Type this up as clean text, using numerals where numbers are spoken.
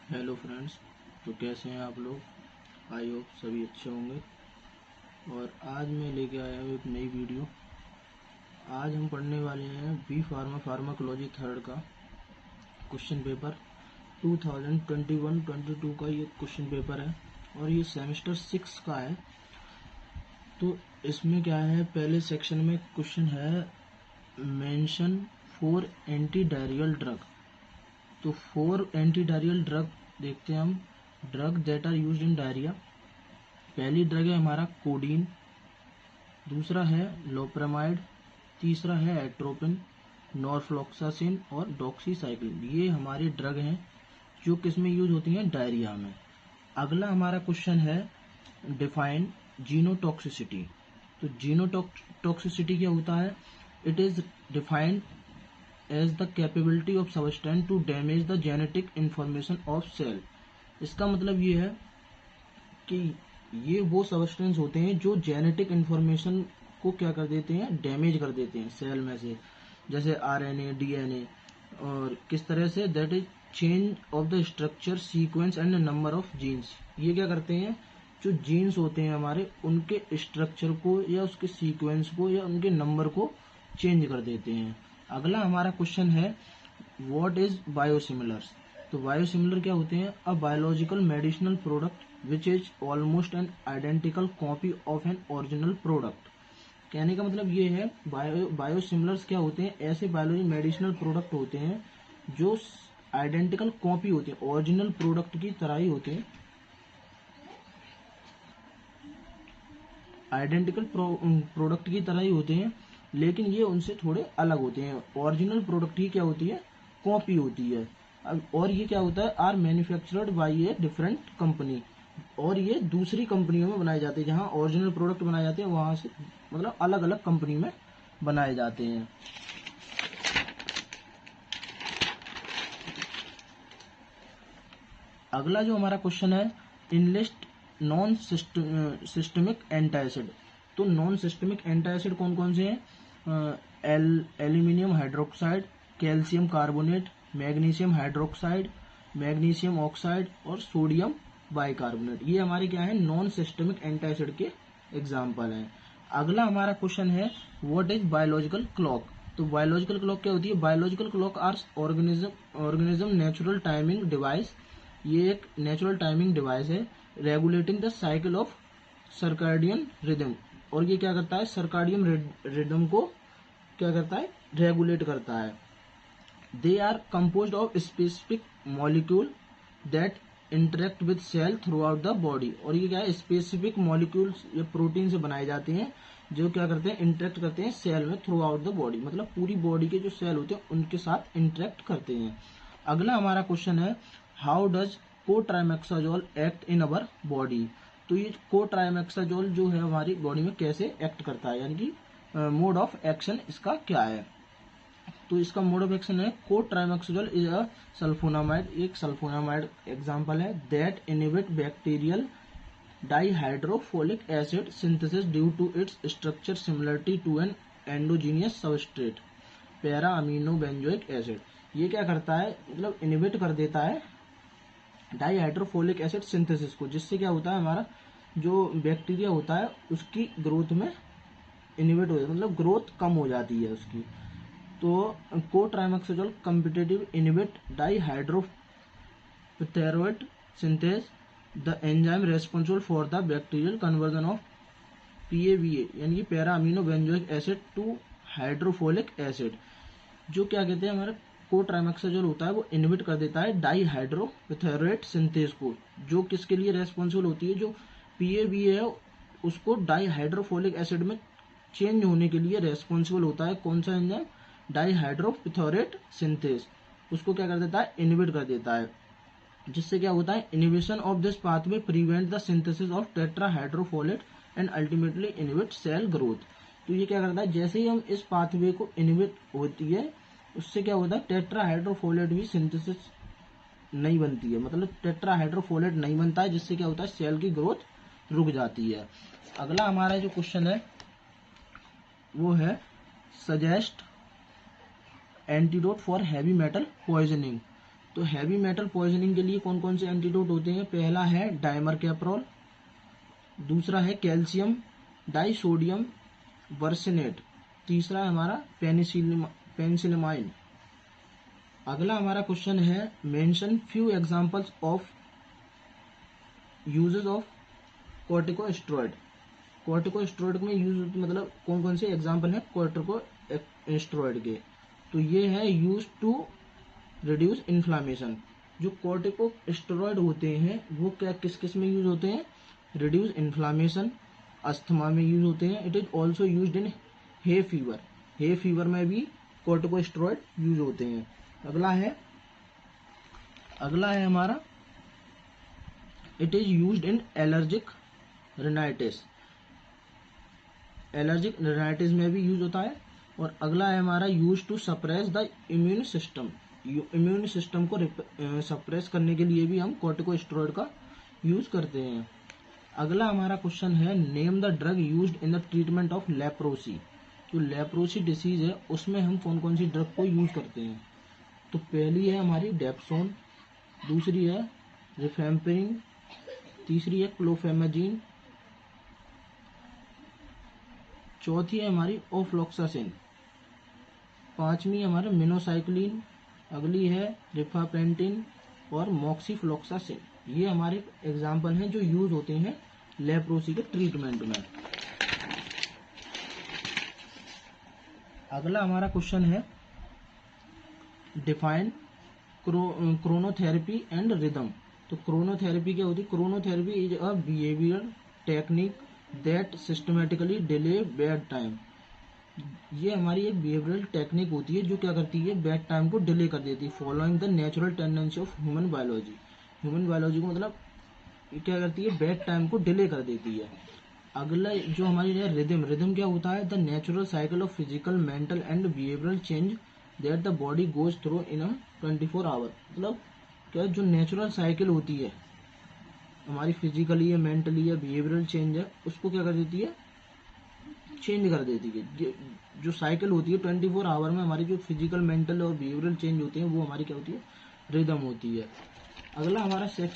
Hello friends. तो कैसे हैं आप लोग। आई होप सभी अच्छे होंगे। और आज मैं लेके आया हूँ एक नई वीडियो। आज हम पढ़ने वाले हैं बी फार्माकोलॉजी थर्ड का क्वेश्चन पेपर 2021-22 का ये क्वेश्चन पेपर है और ये सेमेस्टर 6 का है। तो इसमें क्या है, पहले सेक्शन में क्वेश्चन है मेंशन 4 एंटी डायरियल ड्रग। तो 4 एंटी डायरियल ड्रग देखते हैं हम। Drug that are used in diarrhoea. पहली ड्रग है हमारा कोडीन, दूसरा है लोपेरामाइड, तीसरा है एट्रोपिन, नॉरफ्लॉक्सासिन और डॉक्सीसाइक्लिन। ये हमारी ड्रग हैं जो किस में यूज होती हैं, डायरिया में। अगला हमारा क्वेश्चन है डिफाइन जीनोटॉक्सिसिटी। तो जीनोटॉक्सिसिटी क्या होता है? It is defined as the capability of substance to damage the genetic information of cell. इसका मतलब ये है कि ये वो सब्सटेंस होते हैं जो जेनेटिक इंफॉर्मेशन को क्या कर देते हैं, डैमेज कर देते हैं सेल में से, जैसे आरएनए, डीएनए। और किस तरह से? That is change of the structure, sequence and number of genes. ये क्या करते हैं, जो जीन्स होते हैं हमारे, उनके स्ट्रक्चर को या उसके सीक्वेंस को या उनके नंबर को चेंज कर देते हैं। अगला हमारा क्वेश्चन है व्हाट इज बायोसिमिलर्स। तो बायोसिमिलर क्या होते हैं? A biological medicinal product which is almost an identical copy of an original product. कहने का मतलब ये है बायोसिमिलर्स क्या होते हैं? ऐसे बायोलॉजी मेडिसिनल प्रोडक्ट होते हैं जो आइडेंटिकल कॉपी होते हैं, ओरिजिनल प्रोडक्ट की तरह ही होते हैं, आइडेंटिकल प्रोडक्ट की तरह ही होते हैं, लेकिन ये उनसे थोड़े अलग होते हैं। ओरिजिनल प्रोडक्ट ही क्या होती है, कॉपी होती है। और ये क्या होता है, are manufactured by a different company. और ये दूसरी कंपनियों में बनाए जाते हैं। जहाँ ओरिजिनल प्रोडक्ट बनाए जाते हैं वहां से मतलब अलग अलग कंपनी में बनाए जाते हैं। अगला जो हमारा क्वेश्चन है इनलिस्ट नॉन सिस्टमिक एंटासिड। तो नॉन सिस्टमिक एंटासिड कौन कौन से हैं? Aluminium hydroxide, calcium carbonate, magnesium hydroxide, magnesium oxide और सोडियम बाइकार्बोनेट। ये हमारे क्या है, नॉन सिस्टमिक एंटासिड के एग्जाम्पल हैं। अगला हमारा क्वेश्चन है व्हाट इज बायोलॉजिकल क्लॉक। तो बायोलॉजिकल क्लॉक क्या होती है? Biological clock are organism natural timing device. ये एक नेचुरल टाइमिंग डिवाइस है regulating the cycle of circadian rhythm. और ये क्या करता है, सर्काडियन रिदम को क्या करता है, रेगुलेट करता है। They are composed of specific molecule that interact with cell throughout the body. और ये क्या है, स्पेसिफिक मॉलिक्यूल्स या प्रोटीन से बनाए जाते हैं जो क्या करते हैं, इंटरेक्ट करते हैं सेल में थ्रू आउट द बॉडी। मतलब पूरी बॉडी के जो सेल होते हैं उनके साथ इंटरेक्ट करते हैं। अगला हमारा क्वेश्चन है how does cotrimoxazole act in our body. तो ये कोट्राइमेक्साजोल जो है हमारी बॉडी में कैसे एक्ट करता है, यानी कि मोड ऑफ एक्शन इसका क्या है। तो इसका मोड ऑफ एक्शन है कोट्राइमेक्साजोल इज अ सल्फोनामाइड। एक सल्फोनामाइड एग्जांपल है that inhibit bacterial dihydrofolic acid synthesis due to its structure similarity to an endogenous substrate para amino benzoic acid. ये क्या करता है, मतलब इनहिबिट कर देता है डाइहाइड्रोफोलिक एसिड सिंथेसिस को, जिससे क्या होता है, हमारा जो बैक्टीरिया होता है उसकी ग्रोथ में इनहिबिट हो जाता है, मतलब ग्रोथ कम हो जाती है उसकी। तो cotrimoxazole competitive inhibit dihydropteroate synthase the enzyme responsible for the bacterial conversion of PABA यानी कि para amino benzoic acid to hydrofolic acid. जो क्या कहते हैं, हमारा कोट्राइमेक्साजोल होता है वो इनहिबिट कर देता है डाइहाइड्रोपिथेरोइड सिंथेस को, जो किसके लिए रेस्पॉन्सिबल होती है, जो PABA है उसको डाइहाइड्रोफोलिक एसिड में चेंज होने के लिए रेस्पॉन्सिबल होता है। कौन सा एंजाइम? डाइहाइड्रोपिथेरोइड सिंथेस। उसको क्या कर देता है, इनहिबिट कर देता है। जिससे क्या होता है, inhibition of this pathway prevent the synthesis of tetrahydrofolate and ultimately inhibit cell growth. तो ये क्या करता है, जैसे ही हम इस पाथवे को इनहिबिट होती है उससे क्या होता है, टेट्राहाइड्रोफोलेट भी सिंथेसिस नहीं बनती है, मतलब टेट्राहाइड्रोफोलेट नहीं बनता है, जिससे क्या होता है, सेल की ग्रोथ रुक जाती है। अगला हमारा जो क्वेश्चन है वो है suggest antidote for heavy metal poisoning. तो हैवी मेटल पॉइजनिंग के लिए कौन कौन से एंटीडोट होते हैं? पहला है डाइमरकैप्रोल, दूसरा है कैल्शियम डाइसोडियम वर्सिनेट, तीसरा है हमारा पेनिसिलिमाइन। अगला हमारा क्वेश्चन है mention few examples of uses of corticosteroid. Corticosteroid में यूज मतलब कौन कौन से एग्जांपल है कॉर्टिकोस्टेरॉइड के? तो ये है यूज टू रिड्यूस इन्फ्लामेशन। जो कॉर्टिकोस्टेरॉइड होते हैं वो क्या किस किस में यूज होते हैं? रिड्यूस इन्फ्लामेशन, अस्थमा में यूज होते हैं। It is also used in hay fever, hay fever में भी कॉर्टिकोस्टेरॉइड यूज होते हैं। अगला है हमारा it is used in allergic rhinitis, allergic rhinitis में भी यूज होता है। और अगला है हमारा use to suppress the immune system, immune system को सप्रेस करने के लिए भी हम कॉर्टिकोस्टेरॉइड का यूज करते हैं। अगला हमारा क्वेश्चन है name the drug used in the treatment of leprosy. जो लेप्रोसी डिसीज है उसमें हम कौन कौन सी ड्रग को यूज करते हैं? तो पहली है हमारी डेप्सोन, दूसरी है रिफेम्पिरिन, तीसरी है क्लोफेमेजिन, चौथी है हमारी ओफ्लॉक्सासिन, पांचवी हमारे मिनोसाइक्लिन, अगली है रिफापेंटिन और मॉक्सीफ्लॉक्सासिन। ये हमारे एग्जाम्पल हैं जो यूज होते हैं लेप्रोसी के ट्रीटमेंट में। अगला हमारा क्वेश्चन है डिफाइन क्रोनोथेरेपी एंड रिदम। तो क्रोनोथेरेपी क्या होती है? Chronotherapy is a behaviour technique that systematically delay bed time. ये हमारी एक बिहेवियरल टेक्निक होती है जो क्या करती है? बेड टाइम को डिले कर देती है following the natural tendency of human biology. Human biology को मतलब ये क्या करती है? बेड टाइम को डिले कर देती है। अगला जो हमारी है रिदम, रिदम क्या होता है? The natural cycle of physical mental and behavioural change that the body goes through in a 24 hour. मतलब क्या जो नेचुरल साइकिल होती है हमारी फिजिकली या मेंटली या बिहेवियरल चेंज है उसको क्या कर देती है? चेंज कर देती है। जो साइकिल होती है 24 आवर में हमारी जो फिजिकल मेंटल और बिहेवियरल चेंज होती है वो हमारी क्या होती है? रिदम होती है। अगला हमारा